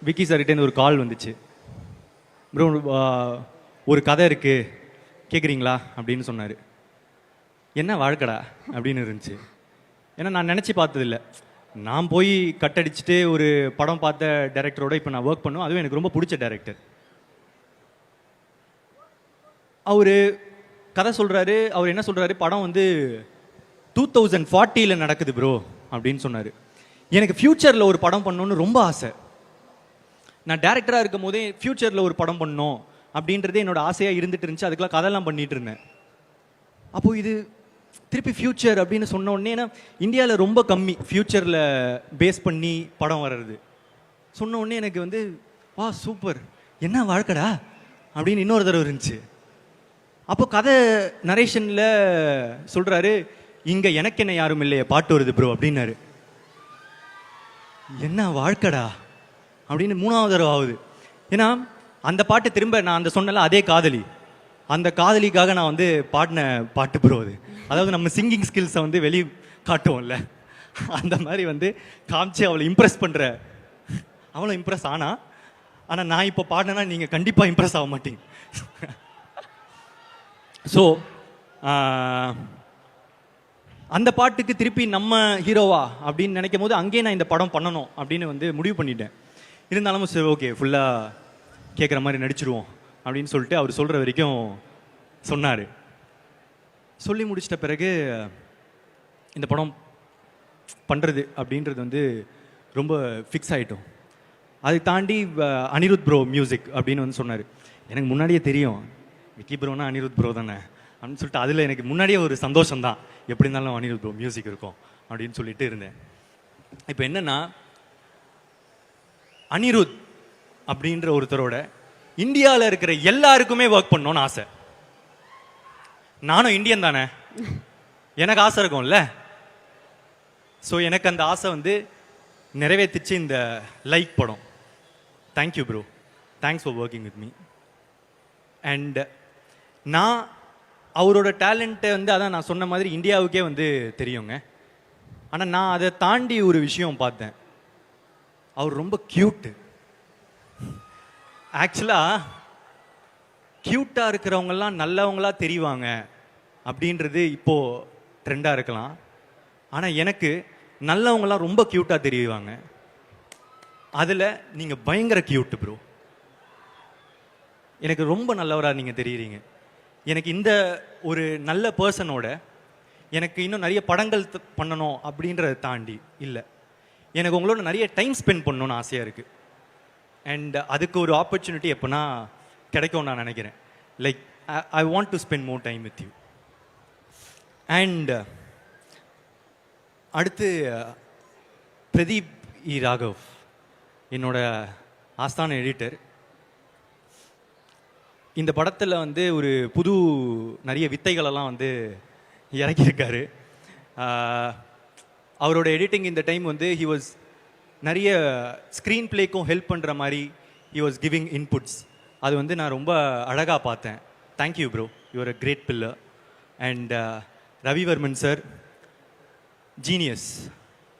விக்கி சார்கிட்டேருந்து ஒரு கால் வந்துச்சு. ப்ரோ ஒரு கதை இருக்குது கேட்குறீங்களா அப்படின்னு சொன்னார். என்ன வாழ்க்கடா அப்படின்னு இருந்துச்சு. ஏன்னா நான் நினச்சி பார்த்ததில்ல. நான் போய் கட் அடிச்சுட்டு ஒரு படம் பார்த்த டைரக்டரோட இப்போ நான் ஒர்க் பண்ணுவேன். அதுவும் எனக்கு ரொம்ப பிடிச்ச டைரக்டர். அவர் கதை சொல்கிறாரு. அவர் என்ன சொல்கிறாரு, படம் வந்து 2040 நடக்குது ப்ரோ அப்படின்னு சொன்னார். எனக்கு ஃப்யூச்சரில் ஒரு படம் பண்ணணுன்னு ரொம்ப ஆசை. நான் டேரக்டராக இருக்கும் போதே ஃப்யூச்சரில் ஒரு படம் பண்ணணும் அப்படின்றதே என்னோட ஆசையாக இருந்துட்டு இருந்துச்சு. அதுக்கெல்லாம் கதையெல்லாம் பண்ணிட்டு இருந்தேன். அப்போது இது திருப்பி ஃப்யூச்சர் அப்படின்னு சொன்ன உடனே, ஏன்னா இந்தியாவில் ரொம்ப கம்மி ஃப்யூச்சரில் பேஸ் பண்ணி படம் வர்றது. சொன்ன உடனே எனக்கு வந்து வா சூப்பர், என்ன வாழ்க்கடா அப்படின்னு இன்னொரு தடவை இருந்துச்சு. அப்போ கதை நரேஷனில் சொல்கிறாரு, இங்கே எனக்கு என்ன யாரும் இல்லையே பாட்டு வருது ப்ரோ அப்படின்னாரு. என்ன வாழ்க்கடா அப்படின்னு மூணாவது தடவை ஆகுது. ஏன்னா அந்த பாட்டு திரும்ப நான் அந்த சொன்னல அதே காதலி, அந்த காதலிக்காக நான் வந்து பாடின பாட்டு ப்ரோ அது. அதாவது நம்ம சிங்கிங் ஸ்கில்ஸை வந்து வெளியே காட்டுவோம்ல, அந்த மாதிரி வந்து காமிச்சு அவளை இம்ப்ரெஸ் பண்ணுற. அவளும் இம்ப்ரெஸ் ஆனால் நான் இப்போ பாடினேன்னா நீங்கள் கண்டிப்பாக இம்ப்ரெஸ் ஆக மாட்டீங்க. ஸோ அந்த பாட்டுக்கு திருப்பி நம்ம ஹீரோவா அப்படின்னு நினைக்கும் போது அங்கேயே நான் இந்த படம் பண்ணணும் அப்படின்னு வந்து முடிவு பண்ணிட்டேன். இருந்தாலும் சரி ஓகே ஃபுல்லாக கேட்குற மாதிரி நடிச்சிருவோம் அப்படின்னு சொல்லிட்டு அவர் சொல்கிற வரைக்கும் சொன்னார். சொல்லி முடிச்சிட்ட பிறகு இந்த படம் பண்ணுறது அப்படின்றது வந்து ரொம்ப ஃபிக்ஸ் ஆகிட்டோம். அதை தாண்டி அனிருத் ப்ரோ மியூசிக் அப்படின்னு வந்து சொன்னார். எனக்கு முன்னாடியே தெரியும் விக்கி ப்ரோனா அனிருத் ப்ரோ தானே அப்படின்னு சொல்லிட்டு அதில் எனக்கு முன்னாடியே ஒரு சந்தோஷம்தான், எப்படி இருந்தாலும் அனிருத் ப்ரோ மியூசிக் இருக்கும் அப்படின்னு சொல்லிட்டு இருந்தேன். இப்போ என்னென்னா, அனிருத் அப்படின்ற ஒருத்தரோட இந்தியாவில் இருக்கிற எல்லாருக்குமே ஒர்க் பண்ணணும்னு ஆசை. நானும் இந்தியன் தானே, எனக்கு ஆசை இருக்கும்ல. ஸோ எனக்கு அந்த ஆசை வந்து நிறைவேற்றிச்சு இந்த லைக் படம். Thank you bro, thanks for working with me. And நான் அவரோட டேலண்ட்டை வந்து அதான் நான் சொன்ன மாதிரி இந்தியாவுக்கே வந்து தெரியுங்க. ஆனால் நான் அதை தாண்டி ஒரு விஷயம் பார்த்தேன். அவர் ரொம்ப க்யூட்டு. ஆக்சுவலாக க்யூட்டாக இருக்கிறவங்கெல்லாம் நல்லவங்களா தெரிவாங்க அப்படின்றது இப்போது ட்ரெண்டாக இருக்கலாம். ஆனால் எனக்கு நல்லவங்களாம் ரொம்ப க்யூட்டாக தெரிவாங்க. அதில் நீங்கள் பயங்கர க்யூட்டு ப்ரோ. எனக்கு ரொம்ப நல்லவராக நீங்கள் தெரியுறீங்க. எனக்கு இந்த ஒரு நல்ல பர்சனோட எனக்கு இன்னும் நிறைய படங்கள் பண்ணணும் அப்படின்றத தாண்டி இல்லை, எனக்கு உங்களோட நிறைய டைம் ஸ்பெண்ட் பண்ணணும்னு ஆசையாக இருக்குது. அண்ட் அதுக்கு ஒரு ஆப்பர்ச்சுனிட்டி எப்போனா கிடைக்கும் நான் நினைக்கிறேன். Like I want to spend more time with you. And அடுத்து பிரதீப் இ ராகவ், என்னோட ஆஸ்தான எடிட்டர். இந்த படத்தில் வந்து ஒரு புது நிறைய வித்தைகளெல்லாம் வந்து இறக்கியிருக்காரு. அவரோட எடிட்டிங் இந்த டைம் வந்து ஹி வாஸ் நிறைய ஸ்க்ரீன் பிளேக்கும் ஹெல்ப் பண்ணுற மாதிரி ஹி வாஸ் கிவிங் இன்புட்ஸ். அது வந்து நான் ரொம்ப அழகாக பார்த்தேன். Thank you bro, you are a great pillar. And Ravivarman sir genius.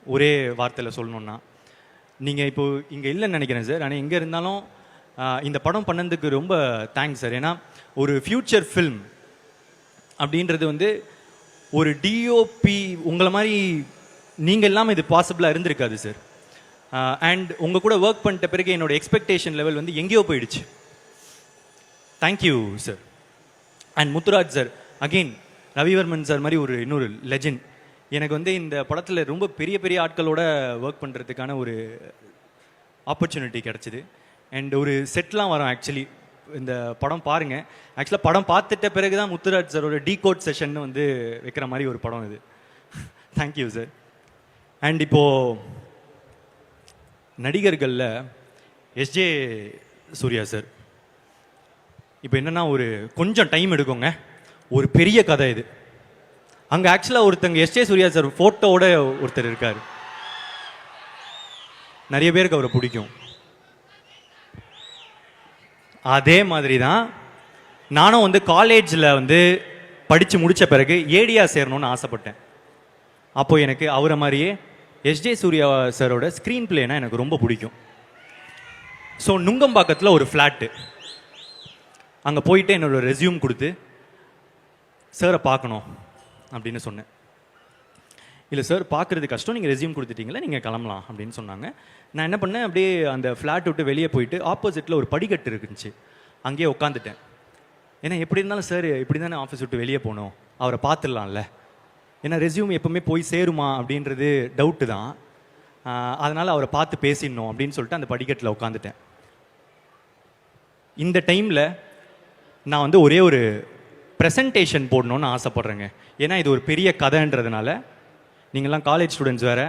ஒரே வார்த்தையில் சொல்லணுன்னா, நீங்கள் இப்போது இங்கே இல்லைன்னு நினைக்கிறேன் சார், ஆனால் எங்கே இருந்தாலும் இந்த படம் பண்ணதுக்கு ரொம்ப தேங்க்ஸ் சார். ஏன்னா ஒரு ஃப்யூச்சர் ஃபில்ம் அப்படின்றது வந்து ஒரு டிஓபி உங்களை மாதிரி நீங்கள் இல்லாமல் இது பாசிபிளாக இருந்திருக்காது சார். அண்ட் உங்கள் கூட ஒர்க் பண்ணிட்ட பிறகு என்னோட எக்ஸ்பெக்டேஷன் லெவல் வந்து எங்கேயோ போயிடுச்சு. Thank you sir. And Muthuraj sir, again Ravivarman sir மாதிரி ஒரு இன்னொரு லெஜெண்ட். எனக்கு வந்து இந்த படத்தில் ரொம்ப பெரிய பெரிய ஆட்களோட ஒர்க் பண்ணுறதுக்கான ஒரு ஆப்பர்ச்சுனிட்டி கிடச்சிது. அண்ட் ஒரு செட்லாம் வரும். ஆக்சுவலி இந்த படம் பாருங்கள். ஆக்சுவலாக படம் பார்த்துட்ட பிறகு தான் முத்துராஜ் சாரோட டீகோட் செஷன் வந்து வைக்கிற மாதிரி ஒரு படம் இது. Thank you sir. அண்ட் இப்போது நடிகர்களில் எஸ்ஜே சூர்யா சார். இப்போ என்னென்னா ஒரு கொஞ்சம் டைம் எடுக்குங்க, ஒரு பெரிய கதை இது. அங்கே ஆக்சுவலாக ஒருத்தங்க எஸ்ஜே சூர்யா சார் ஃபோட்டோவோட ஒருத்தர் இருக்கார். நிறைய பேருக்கு அவரை பிடிக்கும். அதே மாதிரி தான் நானும் வந்து காலேஜில் வந்து படித்து முடித்த பிறகு ஏடியா சேரணும்னு ஆசைப்பட்டேன். அப்போது எனக்கு அவரை மாதிரியே எஸ்ஜே சூர்யா சாரோட ஸ்க்ரீன் பிளேனா எனக்கு ரொம்ப பிடிக்கும். ஸோ நுங்கம்பாக்கத்தில் ஒரு ஃப்ளாட்டு, அங்கே போயிட்டு என்னோட ரெஸ்யூம் கொடுத்து சாரை பார்க்கணும் அப்படின்னு சொன்னேன். இல்லை சார் பார்க்குறது கஷ்டம், நீங்கள் ரெஸ்யூம் கொடுத்துட்டீங்களா, நீங்கள் கிளம்பலாம் அப்படின்னு சொன்னாங்க. நான் என்ன பண்ணேன், அப்படியே அந்த ஃப்ளாட் விட்டு வெளியே போயிட்டு ஆப்போசிட்டில் ஒரு படிக்கட்டு இருந்துச்சு, அங்கேயே உட்காந்துட்டேன். ஏன்னா எப்படி இருந்தாலும் சார் இப்படி தானே ஆஃபீஸ் விட்டு வெளியே போகணும், அவரை பார்த்துடலாம்ல. ஏன்னா ரெஸ்யூம் எப்போவுமே போய் சேருமா அப்படின்றது டவுட்டு தான். அதனால் அவரை பார்த்து பேசிடணும் அப்படின்னு சொல்லிட்டு அந்த படிக்கட்டில் உட்காந்துட்டேன். இந்த டைமில் நான் வந்து ஒரே ஒரு ப்ரெசன்டேஷன் போடணும்னு ஆசைப்பட்றேங்க. ஏன்னா இது ஒரு பெரிய கதைன்றதுனால, நீங்கள்லாம் காலேஜ் ஸ்டூடெண்ட்ஸ் வேறு,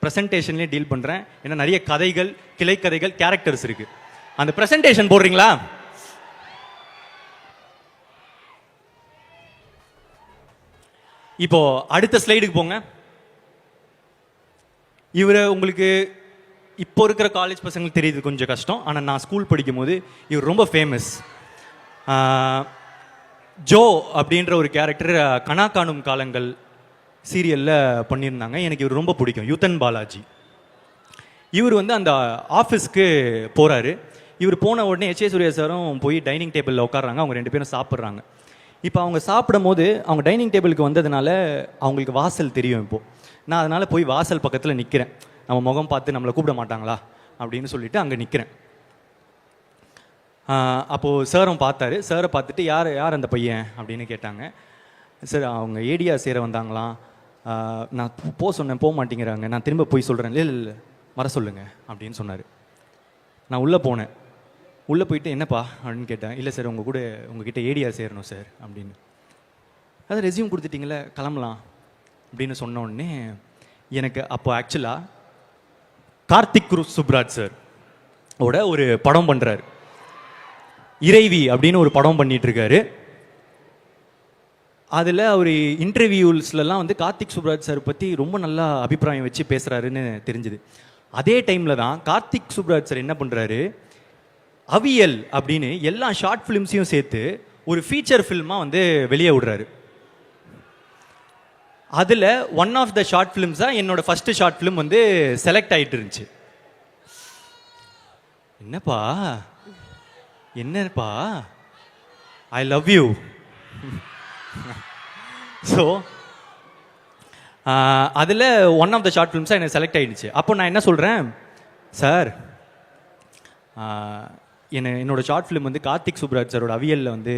ப்ரெசன்டேஷன்லேயே டீல் பண்ணுறேன். ஏன்னா நிறைய கதைகள், கிளை கதைகள், கேரக்டர்ஸ் இருக்குது. அந்த ப்ரெசன்டேஷன் போடுறீங்களா? இப்போ அடுத்த ஸ்லைடுக்கு போங்க. இவரை உங்களுக்கு இப்போ இருக்கிற காலேஜ் பசங்களுக்கு தெரியுது கொஞ்சம் கஷ்டம், ஆனால் நான் ஸ்கூல் படிக்கும் போது இவர் ரொம்ப ஃபேமஸ். ஜோ அப்படின்ற ஒரு கேரக்டர் கனா காணும் காலங்கள் சீரியலில் பண்ணியிருந்தாங்க. எனக்கு இவர் ரொம்ப பிடிக்கும், யுத்தன் பாலாஜி. இவர் வந்து அந்த ஆஃபீஸ்க்கு போகிறாரு. இவர் போன உடனே எச் ஏ சூர்யா சாரும் போய் டைனிங் டேபிளில் உட்காடுறாங்க. அவங்க 2 பேரும் சாப்பிட்றாங்க. இப்போ அவங்க சாப்பிடும் போது அவங்க டைனிங் டேபிளுக்கு வந்ததுனால அவங்களுக்கு வாசல் தெரியும். இப்போது நான் அதனால் போய் வாசல் பக்கத்தில் நிற்கிறேன். நம்ம முகம் பார்த்து நம்மளை கூப்பிட மாட்டாங்களா அப்படின்னு சொல்லிட்டு அங்கே நிற்கிறேன். அப்போது சாரும் பார்த்தாரு. சாரை பார்த்துட்டு யார் அந்த பையன் அப்படின்னு கேட்டாங்க. சார் அவங்க ஏடியா சேர வந்தாங்களாம், நான் போக சொன்னேன், போக மாட்டேங்கிறாங்க, நான் திரும்ப போய் சொல்கிறேன். இல்லை வர சொல்லுங்கள் அப்படின்னு சொன்னார். நான் உள்ளே போனேன். உள்ளே போயிட்டு என்னப்பா அப்படின்னு கேட்டேன். இல்லை சார் உங்ககிட்ட ஏடியா சேரணும் சார் அப்படின்னு. அதான் ரெஸ்யூம் கொடுத்துட்டிங்களே, கிளம்பலாம் அப்படின்னு சொன்ன உடனே எனக்கு அப்போ ஆக்சுவலாக கார்த்திக் சுப்ராஜ் சார் ஓட ஒரு படம் பண்ணுறாரு, இறைவி அப்படின்னு ஒரு படம் பண்ணிட்டு இருக்காரு. அதில் அவர் இன்டர்வியூஸ்லாம் வந்து கார்த்திக் சுப்ராஜ் சார் பற்றி ரொம்ப நல்லா அபிப்பிராயம் வச்சு பேசுகிறாருன்னு தெரிஞ்சுது. அதே டைமில் தான் கார்த்திக் சுப்ராஜ் சார் என்ன பண்ணுறாரு, அவியல் அப்படின்னு எல்லா ஷார்ட் ஃபிலிம்ஸையும் சேர்த்து ஒரு ஃபீச்சர் ஃபில்மாக வந்து வெளியே விடுறாரு. அதில் ஒன் ஆஃப் த ஷார்ட் ஃபிலிம்ஸாக என்னோட ஃபஸ்ட்டு ஷார்ட் ஃபிலிம் வந்து செலக்ட் ஆகிட்டு இருந்துச்சு. என்னப்பா ஐ லவ் யூ. ஸோ அதில் ஒன் ஆஃப் த ஷார்ட் ஃபிலிம்ஸாக எனக்கு செலக்ட் ஆகிடுச்சு. அப்போ நான் என்ன சொல்கிறேன், சார் என்னோட ஷார்ட் ஃபிலிம் வந்து கார்த்திக் சுப்ராஜ் சாரோட அவியலில் வந்து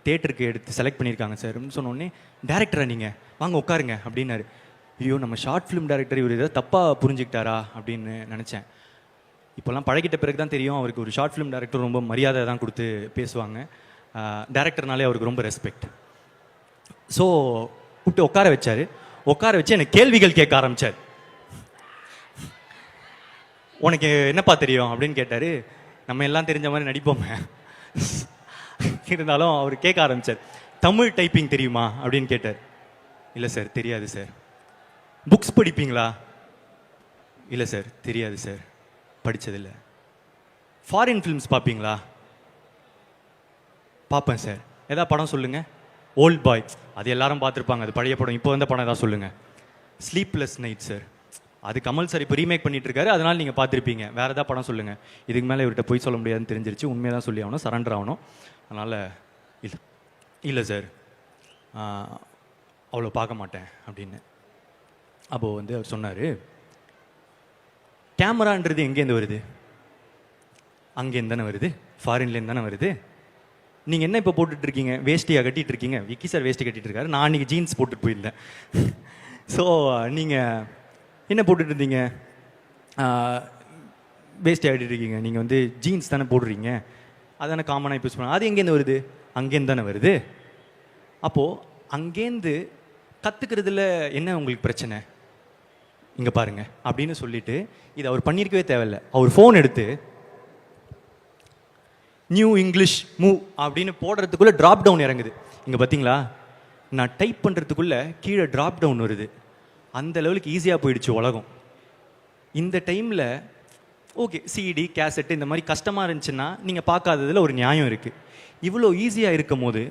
தேட்டருக்கு எடுத்து செலக்ட் பண்ணியிருக்காங்க சார் சொன்னோடனே, டேரக்டரா நீங்கள் வாங்க உட்காருங்க அப்படின்னாரு. ஐயோ நம்ம ஷார்ட் ஃபிலிம் டேரக்டர் இவர் ஏதாவது தப்பாக புரிஞ்சுக்கிட்டாரா அப்படின்னு நினச்சேன். இப்போல்லாம் பழகிட்ட பிறகு தான் தெரியும், அவருக்கு ஒரு ஷார்ட் ஃபிலிம் டேரக்டர் ரொம்ப மரியாதை தான் கொடுத்து பேசுவாங்க. டேரக்டர்னாலே அவருக்கு ரொம்ப ரெஸ்பெக்ட். ஸோ கூப்பிட்டு உட்கார வச்சு எனக்கு கேள்விகள் கேட்க ஆரம்பித்தார். உனக்கு என்னப்பா தெரியும் அப்படின்னு கேட்டார். நம்ம எல்லாம் தெரிஞ்ச மாதிரி நடிப்போமே, இருந்தாலும் அவர் கேட்க ஆரம்பித்தார். தமிழ் டைப்பிங் தெரியுமா அப்படின்னு கேட்டார். இல்லை சார் தெரியாது சார். புக்ஸ் படிப்பீங்களா? இல்லை சார் தெரியாது சார், படித்ததில்லை. ஃபாரின் ஃபிலிம்ஸ் பார்ப்பீங்களா? பார்ப்பேன் சார். எதாவது படம் சொல்லுங்கள். ஓல்ட் பாய், அது எல்லாரும் பார்த்துருப்பாங்க, அது பழைய படம். இப்போ வந்த படம் ஏதாவது சொல்லுங்கள். ஸ்லீப்லெஸ் நைட் சார், அது கமல் சார் இப்போ ரீமேக் பண்ணிட்டு இருக்காரு, அதனால் நீங்கள் பார்த்துருப்பீங்க. வேறு ஏதாவது படம் சொல்லுங்கள். இதுக்கு மேலே இவர்கிட்ட போய் சொல்ல முடியாதுன்னு தெரிஞ்சிருச்சு, உண்மையாக தான் சொல்லி ஆகணும், சரண்டர் ஆகணும். அதனால் இல்லை சார் அவ்வளோ பார்க்க மாட்டேன் அப்படின்னு. அப்போது வந்து அவர் சொன்னார், கேமரான்றது எங்கேருந்து வருது? அங்கேருந்து தானே வருது, ஃபாரின்லேருந்து தானே வருது. நீங்கள் என்ன இப்போ போட்டுட்ருக்கீங்க? வேஷ்டியாக கட்டிகிட்டு இருக்கீங்க. விக்கி சார் வேஷ்டி கட்டிகிட்டு இருக்காரு, நான் அன்றைக்கி ஜீன்ஸ் போட்டுட்டு போயிருந்தேன். ஸோ நீங்கள் என்ன போட்டுட்டு இருந்தீங்க? வேஷ்டி ஆகிட்டு இருக்கீங்க. நீங்கள் வந்து ஜீன்ஸ் தானே போடுறீங்க, அதானே காமனாக யூஸ் பண்ண. அது எங்கேருந்து வருது? அங்கேருந்து தானே வருது. அப்போது அங்கேருந்து கற்றுக்கிறதுல என்ன உங்களுக்கு பிரச்சனை? இங்கே பாருங்க அப்படின்னு சொல்லிட்டு, இது அவர் பண்ணியிருக்கவே தேவையில்லை. அவர் ஃபோன் எடுத்து நியூ இங்கிலீஷ் மூவ் அப்படின்னு போடுறதுக்குள்ளே ட்ராப் டவுன் இறங்குது. இங்கே பார்த்தீங்களா, நான் டைப் பண்ணுறதுக்குள்ளே கீழே ட்ராப் டவுன் வருது. அந்த லெவலுக்கு ஈஸியாக போயிடுச்சு உலகம். இந்த டைமில் ஓகே சிடி கேசட்டு இந்த மாதிரி கஷ்டமாக இருந்துச்சுன்னா நீங்கள் பார்க்காததில் ஒரு நியாயம் இருக்குது. இவ்வளோ ஈஸியாக இருக்கும் போது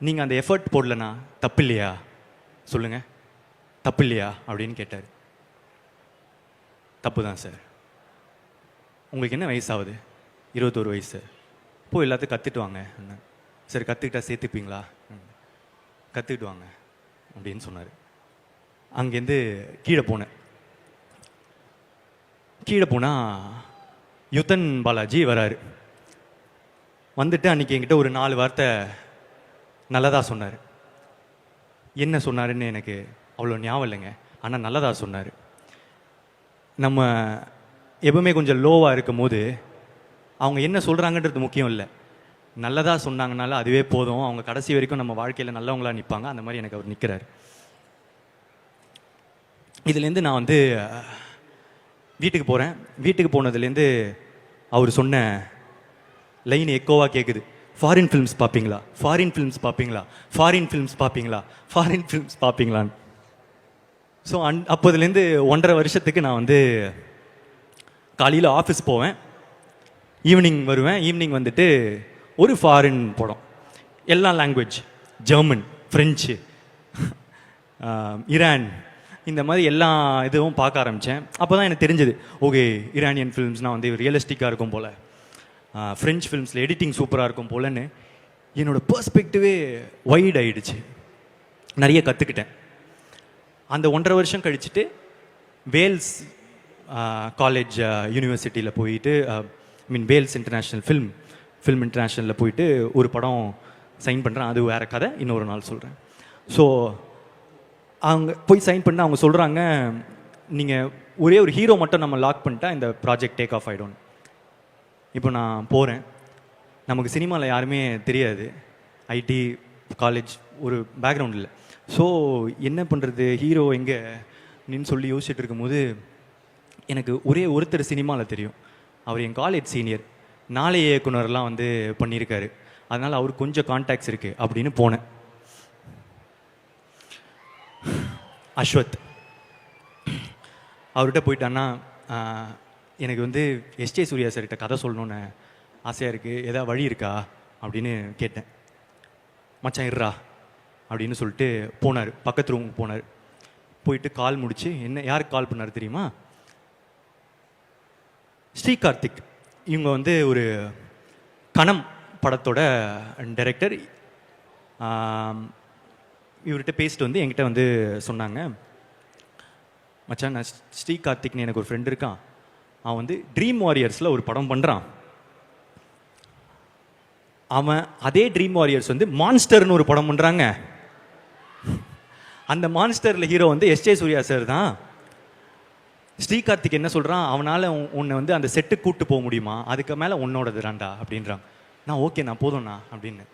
நீங்கள் அந்த எஃபர்ட் போடலனா தப்பு இல்லையா? சொல்லுங்கள், தப்பு இல்லையா அப்படின்னு கேட்டார். தப்பு தான் சார். உங்களுக்கு என்ன வயசாகுது? 21 வயசு. போய் எல்லாத்தையும் கற்றுட்டு வாங்க. சரி கற்றுக்கிட்டா சேர்த்துப்பீங்களா? கற்றுக்கிட்டு வாங்க அப்படின்னு சொன்னார். அங்கேருந்து கீழே போனேன். கீழே போனால் யுத்தன் பாலாஜி வராரு. வந்துட்டு அன்றைக்கி என்கிட்ட ஒரு 4 வார்த்தை நல்லதாக சொன்னார். என்ன சொன்னாருன்னு எனக்கு அவ்வளோ ஞாபகம் இல்லைங்க, ஆனால் நல்லதாக சொன்னார். நம்ம எப்பவுமே கொஞ்சம் லோவாக இருக்கும் போது அவங்க என்ன சொல்கிறாங்கன்றது முக்கியம் இல்லை, நல்லதாக சொன்னாங்கனால அதுவே போதும். அவங்க கடைசி வரைக்கும் நம்ம வாழ்க்கையில் நல்லவங்களாக நிற்பாங்க. அந்த மாதிரி எனக்கு அவர் நிற்கிறார். இதுலேருந்து நான் வந்து வீட்டுக்கு போகிறேன். வீட்டுக்கு போனதுலேருந்து அவர் சொன்ன லைன் எக்கோவாக கேட்குது. ஃபாரின் ஃபிலிம்ஸ் பார்ப்பீங்களா, ஃபாரின் ஃபிலிம்ஸ் பார்ப்பீங்களா, ஃபாரின் ஃபிலிம்ஸ் பார்ப்பீங்களா, ஃபாரின் ஃபிலிம்ஸ் பார்ப்பீங்களான்னு. ஸோ அப்போதுலேருந்து 1.5 வருஷத்துக்கு நான் வந்து காலையில் ஆஃபீஸ் போவேன், ஈவினிங் வருவேன். ஈவினிங் வந்துட்டு ஒரு ஃபாரின் படம், எல்லா லாங்குவேஜ், ஜெர்மன், ஃப்ரெஞ்சு, ஈரான், இந்த மாதிரி எல்லா இதுவும் பார்க்க ஆரம்பித்தேன். அப்போ தான் எனக்கு தெரிஞ்சது, ஓகே ஈரானியன் ஃபிலிம்ஸ்னால் வந்து ரியலிஸ்டிக்காக இருக்கும் போல், ஃப்ரெஞ்ச் ஃபிலிம்ஸில் எடிட்டிங் சூப்பராக இருக்கும் போலன்னு என்னோடய பெர்ஸ்பெக்டிவே வைட் ஆகிடுச்சு. நிறைய கற்றுக்கிட்டேன். அந்த 1.5 வருஷம் கழிச்சுட்டு வேல்ஸ் காலேஜ் யூனிவர்சிட்டியில் போயிட்டு, வேல்ஸ் இன்டர்நேஷ்னல் ஃபில்ம் இன்டர்நேஷ்னலில் போயிட்டு ஒரு படம் சைன் பண்ணுறேன். அது வேறு கதை, இன்னொரு நாள் சொல்கிறேன். ஸோ அவங்க போய் சைன் பண்ண அவங்க சொல்கிறாங்க, நீங்கள் ஒரே ஒரு ஹீரோ மட்டும் நம்ம லாக் பண்ணிட்டா இந்த ப்ராஜெக்ட் டேக் ஆஃப் ஆகிடும். இப்போ நான் போகிறேன். நமக்கு சினிமாவில் யாருமே தெரியாது, ஐடி காலேஜ் ஒரு பேக்ரவுண்ட் இல்லை. ஸோ என்ன பண்ணுறது, ஹீரோ எங்கே நின்னு சொல்லி யோசிச்சுட்டு இருக்கும்போது எனக்கு ஒரே ஒருத்தர் சினிமாவில் தெரியும். அவர் என் காலேஜ் சீனியர், நாளைய இயக்குனர்லாம் வந்து பண்ணியிருக்காரு, அதனால் அவருக்கு கொஞ்சம் கான்டாக்ட்ஸ் இருக்குது அப்படின்னு போனேன். அஸ்வத். அவர்கிட்ட போயிட்டான்னா, எனக்கு வந்து எஸ்ஜே சூர்யா சார்கிட்ட கதை சொல்லணுன்னு ஆசையாக இருக்குது, ஏதாவது வழி இருக்கா அப்படின்னு கேட்டேன். மச்சான் இருறா அப்படின்னு சொல்லிட்டு போனார். பக்கத்து ரூமுக்கு போனார். போயிட்டு கால் முடிச்சு, என்ன யாருக்கு கால் பண்ணார் தெரியுமா? ஸ்ரீகார்த்திக். இவங்க வந்து ஒரு கணம் படத்தோட டைரக்டர். இவர்கிட்ட பேசிட்டு வந்து என்கிட்ட வந்து சொன்னாங்க, மச்சான் நான் ஸ்ரீகார்த்திக்னு எனக்கு ஒரு ஃப்ரெண்ட் இருக்கான், அவன் வந்து ட்ரீம் வாரியர்ஸில் ஒரு படம் பண்ணுறான். அவன் அதே ட்ரீம் வாரியர்ஸ் வந்து மான்ஸ்டர்னு ஒரு படம் பண்ணுறாங்க. அந்த மான்ஸ்டரில் ஹீரோ வந்து எஸ்ஜே சூர்யா சார் தான். ஸ்ரீகார்த்திக் என்ன சொல்கிறான், அவனால் உன்னை வந்து அந்த செட்டுக்கு கூப்பிட்டு போக முடியுமா, அதுக்கு மேலே உன்னோடது தான்டா அப்படின்றான். நான் ஓகே நான் போதும்ண்ணா அப்படின்னு.